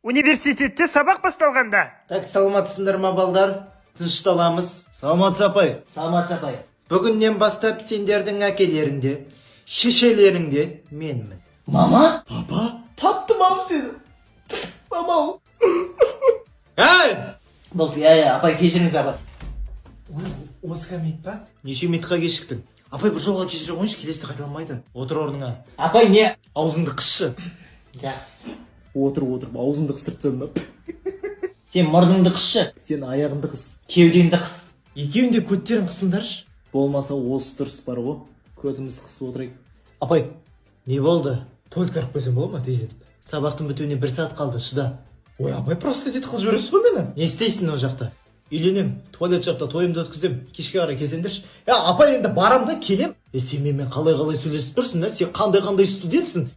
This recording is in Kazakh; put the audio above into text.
Университетте сабақ басталғанда. Так, саламатсыңдар ма балдар? Тынышталамыз. Саламат апай. Саламат апай. Бүгіннен бастап сендердің әкелеріңде, шешелеріңде менмін. Мама? Папа? Таптым ау сені. Мама. Әй! Болды, апай кешіріңіз апай. Осы комет па? Неше метқа кешіктің? Апай бір жолға кешіре қойшы, келесті қайталамайды. Отыр орныңа. Апай не? Аузыңды қысшы. Жақсы. Отыр, аузыңды қыстырып тастадым. Сен мұрныңды қысшы. Сен аяғыңды қыс. Кеудеңді қыс. Екеуін де көттерін қысыңдаршы. Болмаса осы дұрыс бар ғой. Көтіміз қысып отырайық. Апай, не болды? Только арып қойсам бола ма тездетіп? Сабақтың бітуіне 1 сағат қалды, шыда. Ой, апай просто дет қылып жібересіз ғой мені. Не істейсің ол жақта? Үйленем, туалет жақта тойымды өткізем, кешке қарай келсеңдерші. Апай енді барам да келем. Сен менімен қалай сөйлесіп тұрсың да? Сен қандай студентсің?